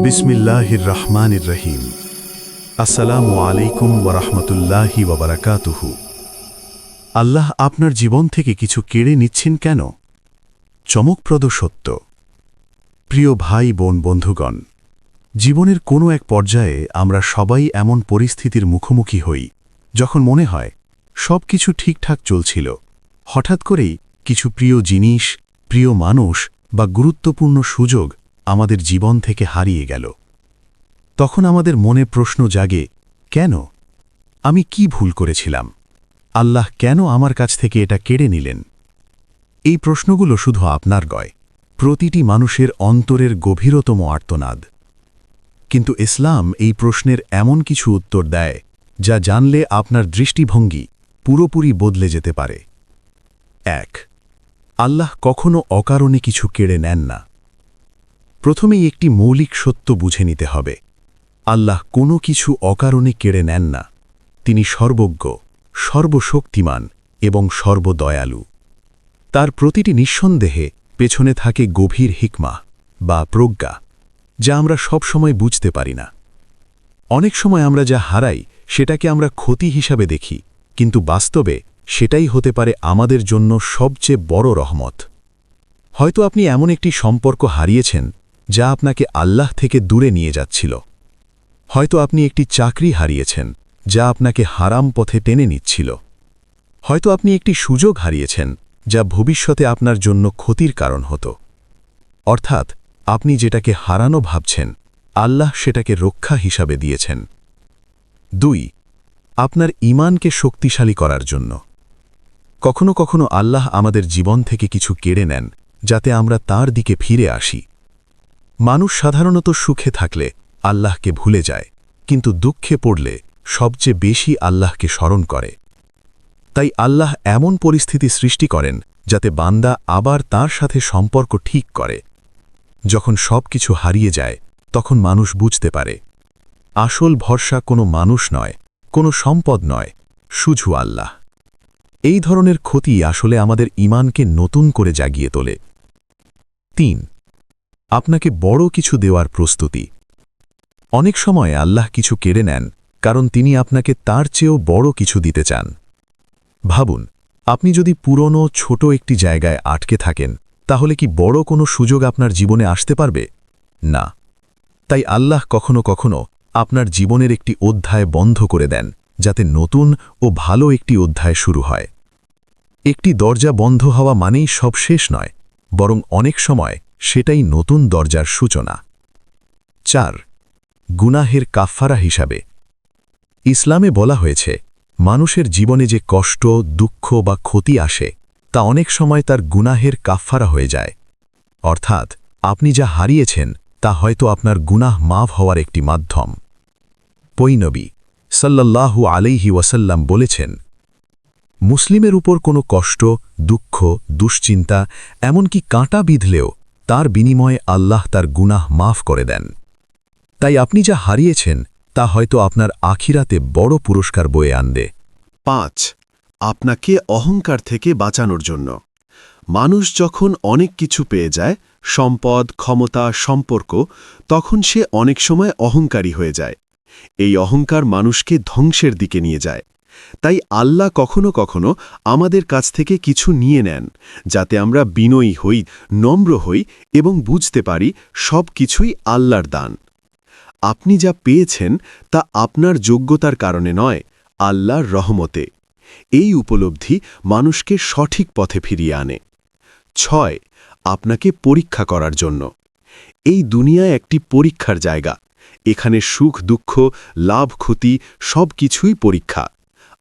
বিসমিল্লাহির রহমানির রহিম। আসসালামু আলাইকুম ওয়া রাহমাতুল্লাহি ওয়া বারাকাতুহু। আল্লাহ আপনার জীবন থেকে কিছু কেড়ে নিচ্ছেন কেন? চমকপ্রদ সত্য। প্রিয় ভাই বোন বন্ধুগণ, জীবনের কোনো এক পর্যায়ে আমরা সবাই এমন পরিস্থিতির মুখোমুখি হই যখন মনে হয় সব কিছু ঠিকঠাক চলছিল, হঠাৎ করেই কিছু প্রিয় জিনিস, প্রিয় মানুষ বা গুরুত্বপূর্ণ সুযোগ আমাদের জীবন থেকে হারিয়ে গেল। তখন আমাদের মনে প্রশ্ন জাগে, কেন? আমি কি ভুল করেছিলাম? আল্লাহ কেন আমার কাছ থেকে এটা কেড়ে নিলেন? এই প্রশ্নগুলো শুধু আপনার নয়, প্রতিটি মানুষের অন্তরের গভীরতম আর্তনাদ। কিন্তু ইসলাম এই প্রশ্নের এমন কিছু উত্তর দেয় যা জানলে আপনার দৃষ্টিভঙ্গি পুরোপুরি বদলে যেতে পারে। ১. আল্লাহ কখনো অকারণে কিছু কেড়ে নেন না। প্রথমেই একটি মৌলিক সত্য বুঝে নিতে হবে, আল্লাহ কোনো কিছু অকারণে কেড়ে নেন না। তিনি সর্বজ্ঞ, সর্বশক্তিমান এবং সর্বদয়ালু। তার প্রতিটি নিঃসন্দেহে পেছনে থাকে গভীর হিকমা বা প্রজ্ঞা, যা আমরা সবসময় বুঝতে পারি না। অনেক সময় আমরা যা হারাই সেটাকে আমরা ক্ষতি হিসাবে দেখি, কিন্তু বাস্তবে সেটাই হতে পারে আমাদের জন্য সবচেয়ে বড় রহমত। হয়তো আপনি এমন একটি সম্পর্ক হারিয়েছেন যা আপনাকে আল্লাহ থেকে দূরে নিয়ে যাচ্ছিল। হয়তো আপনি একটি চাকরি হারিয়েছেন যা আপনাকে হারাম পথে টেনে নিচ্ছিল। হয়তো আপনি একটি সুযোগ হারিয়েছেন যা ভবিষ্যতে আপনার জন্য ক্ষতির কারণ হতো। অর্থাৎ আপনি যেটাকে হারানো ভাবছেন, আল্লাহ সেটাকে রক্ষা হিসাবে দিয়েছেন। ২. আপনার ঈমানকে শক্তিশালী করার জন্য। কখনো কখনো আল্লাহ আমাদের জীবন থেকে কিছু কেড়ে নেন যাতে আমরা তার দিকে ফিরে আসি। মানুষ সাধারণত সুখে থাকলে আল্লাহকে ভুলে যায়, কিন্তু দুঃখে পড়লে সবচেয়ে বেশি আল্লাহকে স্মরণ করে। তাই আল্লাহ এমন পরিস্থিতি সৃষ্টি করেন যাতে বান্দা আবার তার সাথে সম্পর্ক ঠিক করে। যখন সব কিছু হারিয়ে যায় তখন মানুষ বুঝতে পারে আসল ভরসা কোনো মানুষ নয়, কোনো সম্পদ নয়, শুধু আল্লাহ। এই ধরনের ক্ষতি আসলে আমাদের ঈমানকে নতুন করে জাগিয়ে তোলে। ৩. আপনাকে বড় কিছু দেওয়ার প্রস্তুতি। অনেক সময় আল্লাহ কিছু কেড়ে নেন কারণ তিনি আপনাকে তার চেয়েও বড় কিছু দিতে চান। ভাবুন, আপনি যদি পুরনো ছোট একটি জায়গায় আটকে থাকেন, তাহলে কি বড় কোনো সুযোগ আপনার জীবনে আসতে পারবে? না। তাই আল্লাহ কখনো কখনো আপনার জীবনের একটি অধ্যায় বন্ধ করে দেন যাতে নতুন ও ভালো একটি অধ্যায় শুরু হয়। একটি দরজা বন্ধ হওয়া মানেই সব শেষ নয়, বরং অনেক সময় সেটাই নতুন দরজার সূচনা। ৪. গুনাহের কাফফারা হিসাবে। ইসলামে বলা হয়েছে, মানুষের জীবনে যে কষ্ট, দুঃখ বা ক্ষতি আসে তা অনেক সময় তার গুনাহের কাফফারা হয়ে যায়। অর্থাৎ আপনি যা হারিয়েছেন তা হয়তো আপনার গুনাহ মাফ হওয়ার একটি মাধ্যম। নবী সাল্লাল্লাহু আলাইহি ওয়াসাল্লাম বলেছেন, মুসলিমের উপর কোনো কষ্ট, দুঃখ, দুশ্চিন্তা, এমনকি কাঁটা বিঁধলেও তার বিনিময়ে আল্লাহ তার গুনাহ মাফ করে দেন। তাই আপনি যা হারিয়েছেন তা হয়তো আপনার আখিরাতে বড় পুরস্কার বয়ে আনবে। ৫. আপনাকে অহংকার থেকে বাঁচানোর জন্য। মানুষ যখন অনেক কিছু পেয়ে যায়, সম্পদ, ক্ষমতা, সম্পর্ক, তখন সে অনেক সময় অহংকারী হয়ে যায়। এই অহংকার মানুষকে ধ্বংসের দিকে নিয়ে যায়। তাই আল্লাহ কখনো কখনো আমাদের কাছ থেকে কিছু নিয়ে নেন যাতে আমরা বিনয়ী হই, নম্র হই এবং বুঝতে পারি সব কিছুই আল্লাহর দান। আপনি যা পেয়েছেন তা আপনার যোগ্যতার কারণে নয়, আল্লাহর রহমতে। এই উপলব্ধি মানুষকে সঠিক পথে ফিরিয়ে আনে। ৬. আপনাকে পরীক্ষা করার জন্য। এই দুনিয়া একটি পরীক্ষার জায়গা। এখানে সুখ, দুঃখ, লাভ, ক্ষতি সব কিছুই পরীক্ষা।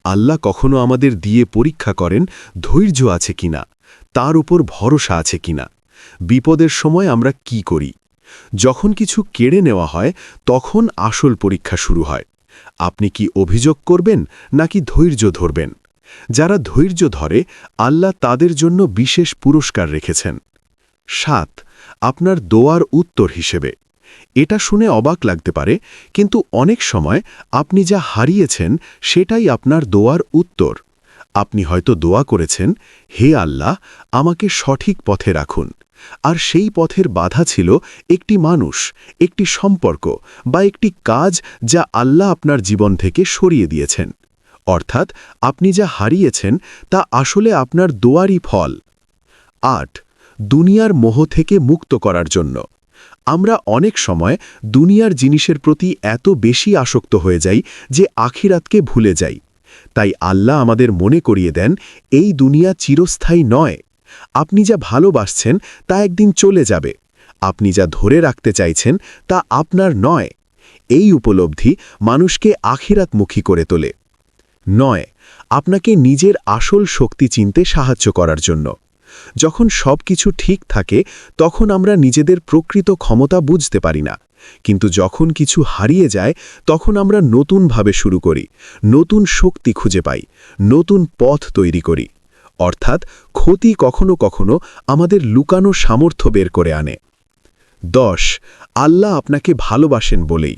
আল্লাহ কখনো আমাদের দিয়ে পরীক্ষা করেন ধৈর্য আছে কিনা, তার উপর ভরসা আছে কিনা। বিপদের সময় আমরা কি করি? যখন কিছু কেড়ে নেওয়া হয় তখন আসল পরীক্ষা শুরু হয়। আপনি কি অভিযোগ করবেন নাকি ধৈর্য ধরবেন? যারা ধৈর্য ধরে, আল্লাহ তাদের জন্য বিশেষ পুরস্কার রেখেছেন। ৭. আপনার দোয়ার উত্তর হিসেবে। এটা শুনে অবাক লাগতে পারে, কিন্তু অনেক সময় আপনি যা হারিয়েছেন সেটাই আপনার দোয়ার উত্তর। আপনি হয়তো দোয়া করেছেন, হে আল্লাহ, আমাকে সঠিক পথে রাখুন, আর সেই পথের বাধা ছিল একটি মানুষ, একটি সম্পর্ক বা একটি কাজ যা আল্লাহ আপনার জীবন থেকে সরিয়ে দিয়েছেন। অর্থাৎ আপনি যা হারিয়েছেন তা আসলে আপনার দোয়ারই ফল। ৮. দুনিয়ার মোহ থেকে মুক্ত করার জন্য। আমরা অনেক সময় দুনিয়ার জিনিসের প্রতি এত বেশি আসক্ত হয়ে যাই যে আখিরাতকে ভুলে যাই। তাই আল্লাহ আমাদের মনে করিয়ে দেন, এই দুনিয়া চিরস্থায়ী নয়। আপনি যা ভালোবাসছেন তা একদিন চলে যাবে। আপনি যা ধরে রাখতে চাইছেন তা আপনার নয়। এই উপলব্ধি মানুষকে আখিরাতমুখী করে তোলে। ৯. আপনাকে নিজের আসল শক্তি চিনতে সাহায্য করার জন্য। যখন সবকিছু ঠিক থাকে তখন আমরা নিজেদের প্রকৃত ক্ষমতা বুঝতে পারি না, কিন্তু যখন কিছু হারিয়ে যায় তখন আমরা নতুনভাবে শুরু করি, নতুন শক্তি খুঁজে পাই, নতুন পথ তৈরি করি। অর্থাৎ ক্ষতি কখনো কখনো আমাদের লুকানো সামর্থ্য বের করে আনে। ১০. আল্লাহ আপনাকে ভালোবাসেন বলেই।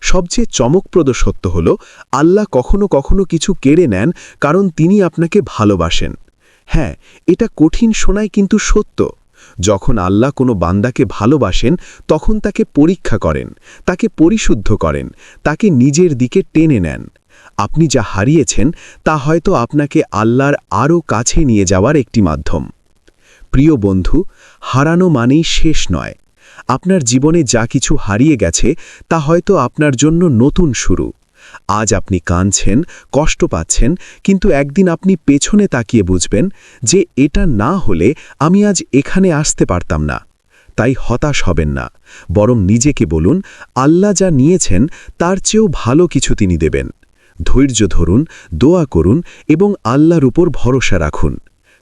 সবচেয়ে চমকপ্রদ সত্য হল, আল্লাহ কখনো কখনো কিছু কেড়ে নেন কারণ তিনি আপনাকে ভালোবাসেন। হ্যাঁ, এটা কঠিন শোনায় কিন্তু সত্য। যখন আল্লাহ কোনো বান্দাকে ভালোবাসেন তখন তাকে পরীক্ষা করেন, তাকে পরিশুদ্ধ করেন, তাকে নিজের দিকে টেনে নেন। আপনি যা হারিয়েছেন তা হয়তো আপনাকে আল্লাহর আরও কাছে নিয়ে যাওয়ার একটি মাধ্যম। প্রিয় বন্ধু, হারানো মানেই শেষ নয়। আপনার জীবনে যা কিছু হারিয়ে গেছে তা হয়তো আপনার জন্য নতুন শুরু। আজ আপনি কাঁদছেন, কষ্ট পাচ্ছেন, কিন্তু একদিন আপনি পেছনে তাকিয়ে বুঝবেন যে এটা না হলে আমি আজ এখানে আসতে পারতাম না। তাই হতাশ হবেন না, বরং নিজেকে বলুন, আল্লাহ যা নিয়েছেন তার চেয়েও ভালো কিছু তিনি দেবেন। ধৈর্য ধরুন, দোয়া করুন এবং আল্লাহর উপর ভরসা রাখুন।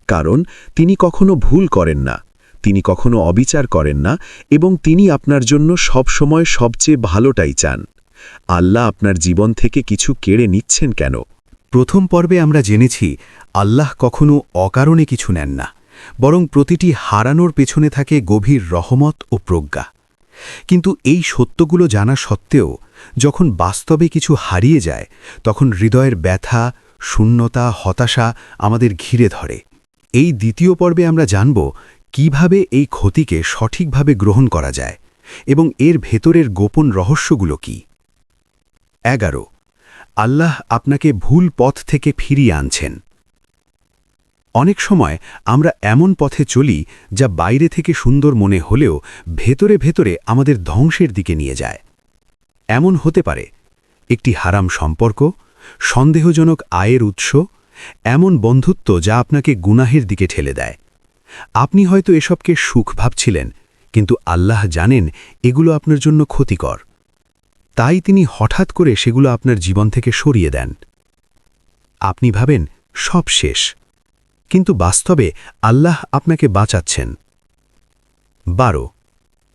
কারণ তিনি কখনো ভুল করেন না, তিনি কখনো অবিচার করেন না এবং তিনি আপনার জন্য সবসময় সবচেয়ে ভালোটাই চান। আল্লাহ আপনার জীবন থেকে কিছু কেড়ে নিচ্ছেন কেন? প্রথম পর্বে আমরা জেনেছি আল্লাহ কখনো অকারণে কিছু নেন না, বরং প্রতিটি হারানোর পেছনে থাকে গভীর রহমত ও প্রজ্ঞা। কিন্তু এই সত্যগুলো জানা সত্ত্বেও যখন বাস্তবে কিছু হারিয়ে যায় তখন হৃদয়ের ব্যথা, শূন্যতা, হতাশা আমাদের ঘিরে ধরে। এই দ্বিতীয় পর্বে আমরা জানব কিভাবে এই ক্ষতিকে সঠিকভাবে গ্রহণ করা যায় এবং এর ভেতরের গোপন রহস্যগুলো কি। ১১. আল্লাহ আপনাকে ভুল পথ থেকে ফিরিয়ে আনছেন। অনেক সময় আমরা এমন পথে চলি যা বাইরে থেকে সুন্দর মনে হলেও ভেতরে ভেতরে আমাদের ধ্বংসের দিকে নিয়ে যায়। এমন হতে পারে একটি হারাম সম্পর্ক, সন্দেহজনক আয়ের উৎস, এমন বন্ধুত্ব যা আপনাকে গুনাহের দিকে ঠেলে দেয়। আপনি হয়তো এসবকে সুখ ভাবছিলেন, কিন্তু আল্লাহ জানেন এগুলো আপনার জন্য ক্ষতিকর। তাই তিনি হঠাৎ করে সেগুলো আপনার জীবন থেকে সরিয়ে দেন। আপনি ভাবেন সব শেষ, কিন্তু বাস্তবে আল্লাহ আপনাকে বাঁচাচ্ছেন। ১২.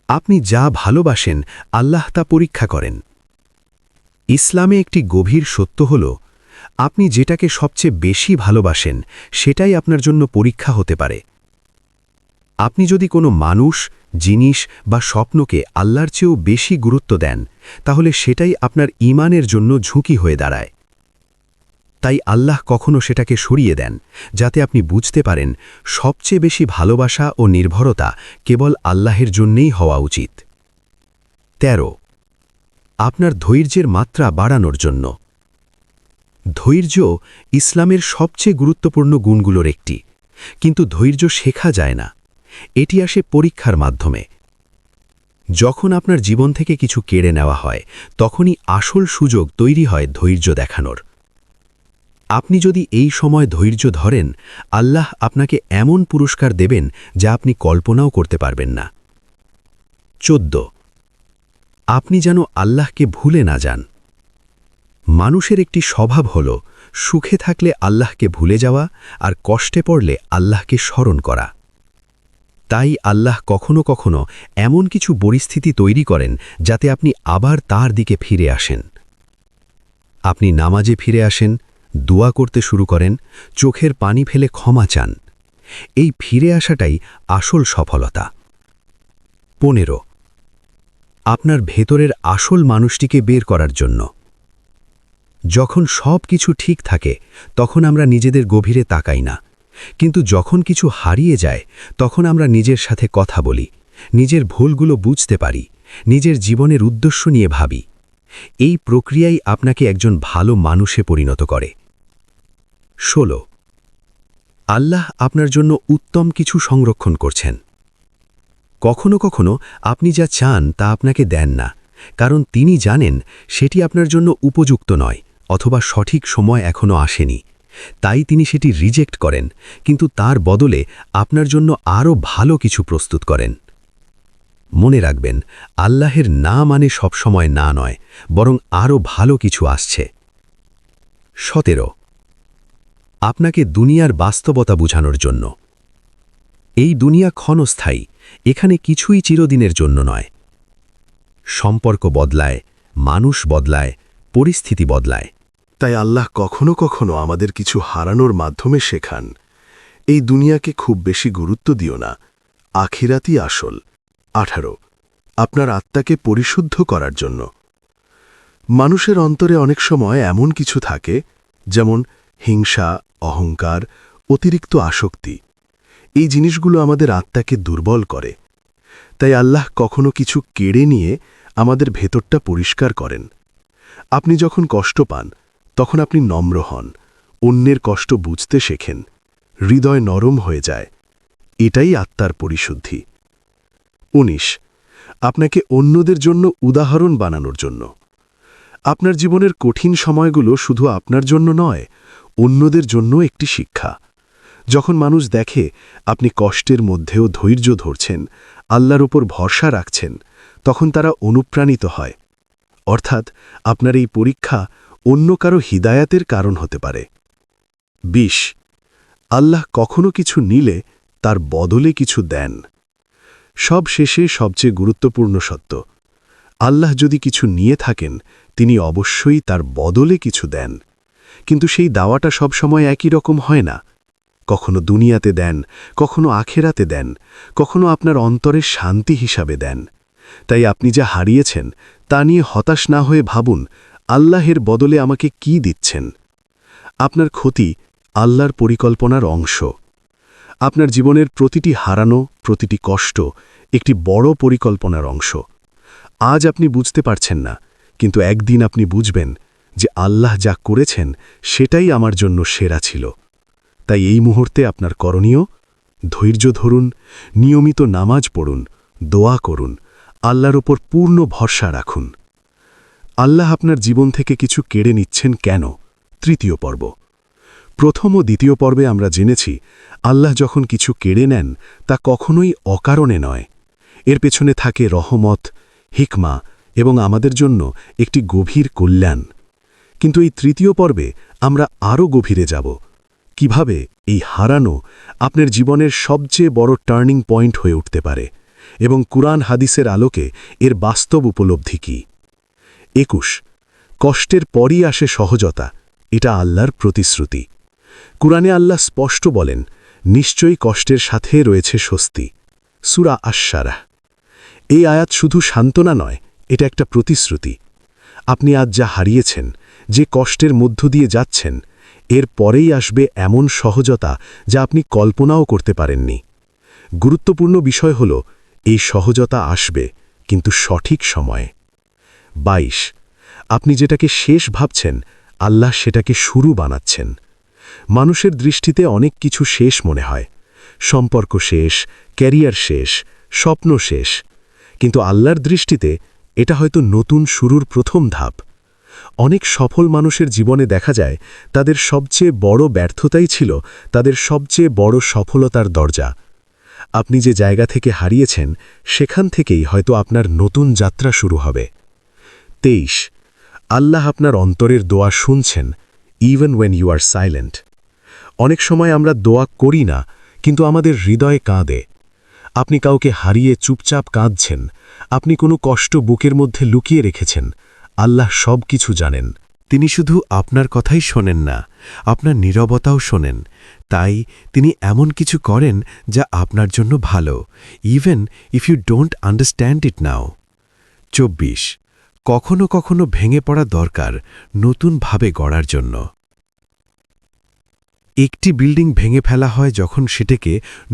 আপনি যা ভালোবাসেন আল্লাহ তা পরীক্ষা করেন। ইসলামে একটি গভীর সত্য হল, আপনি যেটাকে সবচেয়ে বেশি ভালোবাসেন সেটাই আপনার জন্য পরীক্ষা হতে পারে। আপনি যদি কোনো মানুষ, জিনিস বা স্বপ্নকে আল্লাহর চেয়েও বেশি গুরুত্ব দেন তাহলে সেটাই আপনার ঈমানের জন্য ঝুঁকি হয়ে দাঁড়ায়। তাই আল্লাহ কখনো সেটাকে সরিয়ে দেন যাতে আপনি বুঝতে পারেন সবচেয়ে বেশি ভালোবাসা ও নির্ভরতা কেবল আল্লাহের জন্যেই হওয়া উচিত। ১৩. আপনার ধৈর্যের মাত্রা বাড়ানোর জন্য। ধৈর্য ইসলামের সবচেয়ে গুরুত্বপূর্ণ গুণগুলোর একটি, কিন্তু ধৈর্য শেখা যায় না, এটি আসে পরীক্ষার মাধ্যমে। যখন আপনার জীবন থেকে কিছু কেড়ে নেওয়া হয় তখনই আসল সুযোগ তৈরি হয় ধৈর্য দেখানোর। আপনি যদি এই সময় ধৈর্য ধরেন, আল্লাহ আপনাকে এমন পুরস্কার দেবেন যা আপনি কল্পনাও করতে পারবেন না। ১৪. আপনি যেন আল্লাহকে ভুলে না যান। মানুষের একটি স্বভাব হল সুখে থাকলে আল্লাহকে ভুলে যাওয়া আর কষ্টে পড়লে আল্লাহকে স্মরণ করা। তাই আল্লাহ কখনো কখনো এমন কিছু পরিস্থিতি তৈরি করেন যাতে আপনি আবার তার দিকে ফিরে আসেন। আপনি নামাজে ফিরে আসেন, দোয়া করতে শুরু করেন, চোখের পানি ফেলে ক্ষমা চান। এই ফিরে আসাটাই আসল সফলতা। ১৫. আপনার ভেতরের আসল মানুষটিকে বের করার জন্য। যখন সব কিছু ঠিক থাকে তখন আমরা নিজেদের গভীরে তাকাই না, কিন্তু যখন কিছু হারিয়ে যায় তখন আমরা নিজের সাথে কথা বলি, নিজের ভুলগুলো বুঝতে পারি, নিজের জীবনের উদ্দেশ্য নিয়ে ভাবি। এই প্রক্রিয়াই আপনাকে একজন ভালো মানুষে পরিণত করে। 16. আল্লাহ আপনার জন্য উত্তম কিছু সংরক্ষণ করছেন। কখনো কখনো আপনি যা চান তা আপনাকে দেন না, কারণ তিনি জানেন সেটি আপনার জন্য উপযুক্ত নয় অথবা সঠিক সময় এখনো আসেনি। তাই তিনি সেটি রিজেক্ট করেন, কিন্তু তার বদলে আপনার জন্য আরও ভালো কিছু প্রস্তুত করেন। মনে রাখবেন, আল্লাহের না মানে সবসময় না নয়, বরং আরও ভালো কিছু আসছে। 17. আপনাকে দুনিয়ার বাস্তবতা বোঝানোর জন্য। এই দুনিয়া ক্ষণস্থায়ী, এখানে কিছুই চিরদিনের জন্য নয়। সম্পর্ক বদলায়, মানুষ বদলায়, পরিস্থিতি বদলায়। তাই আল্লাহ কখনো কখনো আমাদের কিছু হারানোর মাধ্যমে শেখান, এই দুনিয়াকে খুব বেশি গুরুত্ব দিও না, আখিরাতই আসল। 18. আপনার আত্মাকে পরিশুদ্ধ করার জন্য। মানুষের অন্তরে অনেক সময় এমন কিছু থাকে, যেমন হিংসা, অহংকার, অতিরিক্ত আসক্তি। এই জিনিসগুলো আমাদের আত্মাকে দুর্বল করে। তাই আল্লাহ কখনো কিছু কেড়ে নিয়ে আমাদের ভেতরটা পরিষ্কার করেন। আপনি যখন কষ্ট পান তখন আপনি নম্র হন, অন্যের কষ্ট বুঝতে শেখেন, হৃদয় নরম হয়ে যায়। এটাই আত্মার পরিশুদ্ধি। 19. আপনাকে অন্যদের জন্য উদাহরণ বানানোর জন্য। আপনার জীবনের কঠিন সময়গুলো শুধু আপনার জন্য নয়, অন্যদের জন্য একটি শিক্ষা। যখন মানুষ দেখে আপনি কষ্টের মধ্যেও ধৈর্য ধরছেন, আল্লাহর উপর ভরসা রাখছেন, তখন তারা অনুপ্রাণিত হয়। অর্থাৎ আপনার এই পরীক্ষা অন্য কারো হিদায়াতের কারণ হতে পারে। 20. আল্লাহ কখনো কিছু নিলে তার বদলে কিছু দেন। সব শেষে সবচেয়ে গুরুত্বপূর্ণ সত্য, আল্লাহ যদি কিছু নিয়ে থাকেন তিনি অবশ্যই তার বদলে কিছু দেন, কিন্তু সেই দাওয়াটা সবসময় একই রকম হয় না। কখনো দুনিয়াতে দেন, কখনো আখেরাতে দেন, কখনো আপনার অন্তরের শান্তি হিসাবে দেন। তাই আপনি যা হারিয়েছেন তা নিয়ে হতাশ না হয়ে ভাবুন, আল্লাহের বদলে আমাকে কি দিচ্ছেন। আপনার ক্ষতি আল্লাহর পরিকল্পনার অংশ। আপনার জীবনের প্রতিটি হারানো, প্রতিটি কষ্ট একটি বড় পরিকল্পনার অংশ। আজ আপনি বুঝতে পারছেন না, কিন্তু একদিন আপনি বুঝবেন যে আল্লাহ যা করেছেন সেটাই আমার জন্য সেরা ছিল। তাই এই মুহূর্তে আপনার করণীয়, ধৈর্য ধরুন, নিয়মিত নামাজ পড়ুন, দোয়া করুন, আল্লাহর ওপর পূর্ণ ভরসা রাখুন। আল্লাহ আপনার জীবন থেকে কিছু কেড়ে নিচ্ছেন কেন? তৃতীয় পর্ব। প্রথম ও দ্বিতীয় পর্বে আমরা জেনেছি আল্লাহ যখন কিছু কেড়ে নেন তা কখনোই অকারণে নয়। এর পেছনে থাকে রহমত, হিকমা এবং আমাদের জন্য একটি গভীর কল্যাণ। কিন্তু এই তৃতীয় পর্বে আমরা আরও গভীরে যাব, কিভাবে এই হারানো আপনার জীবনের সবচেয়ে বড় টার্নিং পয়েন্ট হয়ে উঠতে পারে এবং কুরআন হাদিসের আলোকে এর বাস্তব উপলব্ধি কী। 21. কষ্টের পরই আসে সহজতা, এটা আল্লাহর প্রতিশ্রুতি। কুরআনে আল্লাহ স্পষ্ট বলেন, নিশ্চয়ই কষ্টের সাথে রয়েছে স্বস্তি। সূরা আশ-শারাহ। এই আয়াত শুধু সান্ত্বনা নয়, এটা একটা প্রতিশ্রুতি। আপনি আজ যা হারিয়েছেন, যে কষ্টের মধ্য দিয়ে যাচ্ছেন, এর পরেই আসবে এমন সহজতা যা আপনি কল্পনাও করতে পারেননি। গুরুত্বপূর্ণ বিষয় হল, এই সহজতা আসবে কিন্তু সঠিক সময়ে। 22. আপনি যেটাকে শেষ ভাবছেন, আল্লাহ সেটাকে শুরু বানাচ্ছেন। মানুষের দৃষ্টিতে অনেক কিছু শেষ মনে হয়, সম্পর্ক শেষ, ক্যারিয়ার শেষ, স্বপ্ন শেষ, কিন্তু আল্লাহর দৃষ্টিতে এটা হয়তো নতুন শুরুর প্রথম ধাপ। অনেক সফল মানুষের জীবনে দেখা যায় তাদের সবচেয়ে বড় ব্যর্থতাই ছিল তাদের সবচেয়ে বড় সফলতার দরজা। আপনি যে জায়গা থেকে হারিয়েছেন সেখান থেকেই হয়তো আপনার নতুন যাত্রা শুরু হবে। 23. আল্লাহ আপনার অন্তরের দোয়া শুনছেন, even when you are silent. অনেক সময় আমরা দোয়া করি না, কিন্তু আমাদের হৃদয়ে কাঁদে। আপনি কাউকে হারিয়ে চুপচাপ কাঁদছেন, আপনি কোনো কষ্ট বুকের মধ্যে লুকিয়ে রেখেছেন। আল্লাহ সব কিছু জানেন। তিনি শুধু আপনার কথাই শোনেন না, আপনার নীরবতাও শোনেন। তাই তিনি এমন কিছু করেন যা আপনার জন্য ভালো, even if you don't understand it now. 24. কখনো কখনো ভেঙে পড়া দরকার নতুনভাবে গড়ার জন্য। একটি বিল্ডিং ভেঙে ফেলা হয় যখন সেটাকে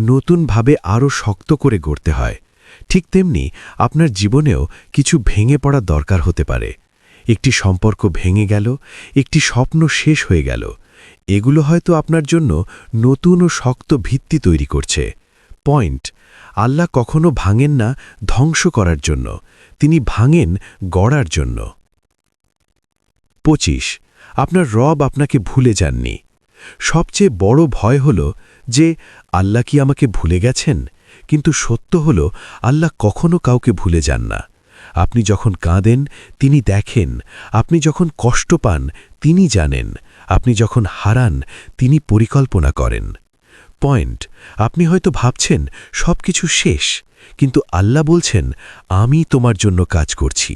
নতুনভাবে আরও শক্ত করে গড়তে হয়। ঠিক তেমনি আপনার জীবনেও কিছু ভেঙে পড়া দরকার হতে পারে। একটি সম্পর্ক ভেঙে গেল, একটি স্বপ্ন শেষ হয়ে গেল। এগুলো হয়তো আপনার জন্য নতুন ও শক্ত ভিত্তি তৈরি করছে। পয়েন্ট: আল্লাহ কখনো ভাঙেন না ধ্বংস করার জন্য, তিনি ভাঙেন গড়ার জন্য। 25. আপনার রব আপনাকে ভুলে যাননি। সবচেয়ে বড় ভয় হল যে আল্লাহ কি আমাকে ভুলে গেছেন, কিন্তু সত্য হল আল্লাহ কখনো কাউকে ভুলে যান না। আপনি যখন কাঁদেন তিনি দেখেন, আপনি যখন কষ্ট পান তিনি জানেন, আপনি যখন হারান তিনি পরিকল্পনা করেন। পয়েন্ট: আপনি হয়তো ভাবছেন সবকিছু শেষ, কিন্তু আল্লাহ বলছেন আমি তোমার জন্য কাজ করছি।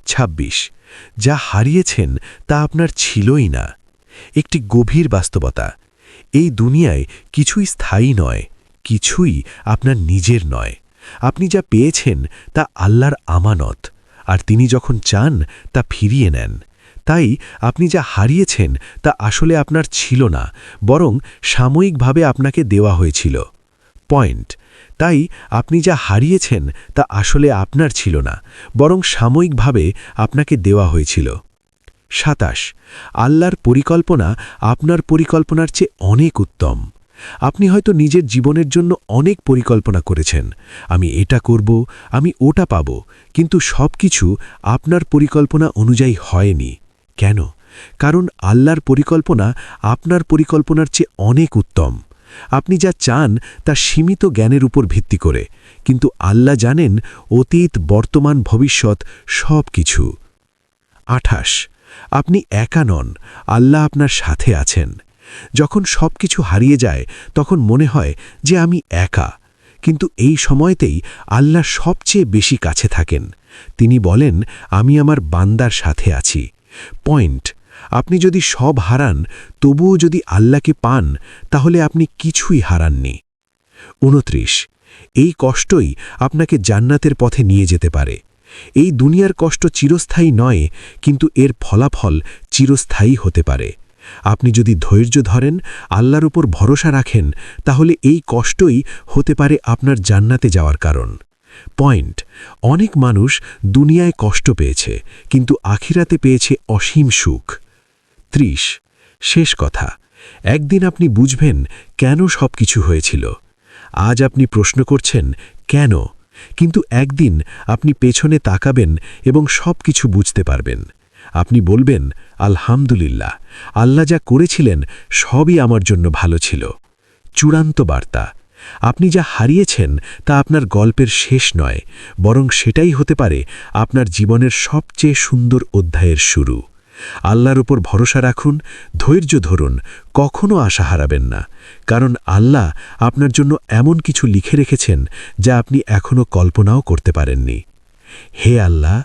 26. যা হারিয়েছেন তা আপনার ছিলই না। একটি গভীর বাস্তবতা: এই দুনিয়ায় কিছুই স্থায়ী নয়, কিছুই আপনার নিজের নয়। আপনি যা পেয়েছেন তা আল্লাহর আমানত, আর তিনি যখন চান তা ফিরিয়ে নেন। তাই আপনি যা হারিয়েছেন তা আসলে আপনার ছিল না, বরং সাময়িকভাবে আপনাকে দেওয়া হয়েছিল। পয়েন্ট: তাই আপনি যা হারিয়েছেন তা আসলে আপনার ছিল না, বরং সাময়িকভাবে আপনাকে দেওয়া হয়েছিল। 27. আল্লাহর পরিকল্পনা আপনার পরিকল্পনার চেয়ে অনেক উত্তম। আপনি হয়তো নিজের জীবনের জন্য অনেক পরিকল্পনা করেছেন, আমি এটা করব, আমি ওটা পাব, কিন্তু সবকিছু আপনার পরিকল্পনা অনুযায়ী হয়নি। কেন? কারণ আল্লাহর পরিকল্পনা আপনার পরিকল্পনার চেয়ে অনেক উত্তম। আপনি যা চান তা সীমিত জ্ঞানের উপর ভিত্তি করে, কিন্তু আল্লাহ জানেন অতীত, বর্তমান, ভবিষ্যৎ সব কিছু। 28. আপনি একা নন, আল্লাহ আপনার সাথে আছেন। যখন সবকিছু হারিয়ে যায় তখন মনে হয় যে আমি একা, কিন্তু এই সময়তেই আল্লাহ সবচেয়ে বেশি কাছে থাকেন। তিনি বলেন আমি আমার বান্দার সাথে আছি। পয়েন্ট: আপনি যদি সব হারান তবুও যদি আল্লাহকে পান তাহলে আপনি কিছুই হারাননি। 29. এই কষ্টই আপনাকে জান্নাতের পথে নিয়ে যেতে পারে। এই দুনিয়ার কষ্ট চিরস্থায়ী নয়, কিন্তু এর ফলাফল চিরস্থায়ী হতে পারে। আপনি যদি ধৈর্য ধরেন, আল্লাহর উপর ভরসা রাখেন, তাহলে এই কষ্টই হতে পারে আপনার জান্নাতে যাওয়ার কারণ। পয়েন্ট: অনেক মানুষ দুনিয়ায় কষ্ট পেয়েছে, কিন্তু আখিরাতে পেয়েছে অসীম সুখ। 30. শেষ কথা: একদিন আপনি বুঝবেন কেন সবকিছু হয়েছিল। আজ আপনি প্রশ্ন করছেন কেন, কিন্তু একদিন আপনি পেছনে তাকাবেন এবং সবকিছু বুঝতে পারবেন। আপনি বলবেন আলহামদুলিল্লাহ, আল্লাহ যা করেছিলেন সবই আমার জন্য ভালো ছিল। চূড়ান্ত বার্তা: আপনি যা হারিয়েছেন তা আপনার গল্পের শেষ নয়, বরং সেটাই হতে পারে আপনার জীবনের সবচেয়ে সুন্দর অধ্যায়ের শুরু। আল্লাহর উপর ভরসা রাখুন, ধৈর্য ধরুন, কখনো আশা হারাবেন না, কারণ আল্লাহ আপনার জন্য এমন কিছু লিখে রেখেছেন যা আপনি এখনও কল্পনাও করতে পারেননি। হে আল্লাহ,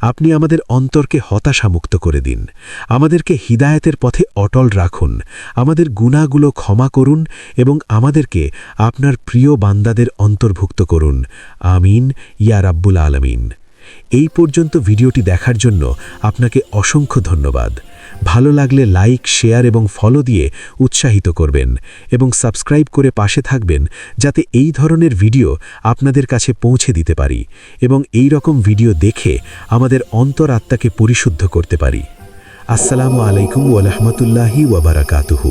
আপনি আমাদের অন্তরকে হতাশামুক্ত করে দিন, আমাদেরকে হিদায়াতের পথে অটল রাখুন, আমাদের গুনাহগুলো ক্ষমা করুন এবং আমাদেরকে আপনার প্রিয় বান্দাদের অন্তর্ভুক্ত করুন। আমিন ইয়া রাব্বুল আলামিন। এই পর্যন্ত ভিডিওটি দেখার জন্য আপনাকে অসংখ্য ধন্যবাদ। ভালো লাগলে লাইক, শেয়ার এবং ফলো দিয়ে উৎসাহিত করবেন এবং সাবস্ক্রাইব করে পাশে থাকবেন, যাতে এই ধরনের ভিডিও আপনাদের কাছে পৌঁছে দিতে পারি এবং এই রকম ভিডিও দেখে আমাদের অন্তরাত্মাকে পরিশুদ্ধ করতে পারি। আসসালামু আলাইকুম ওয়া রাহমাতুল্লাহি ওয়া বারাকাতুহু।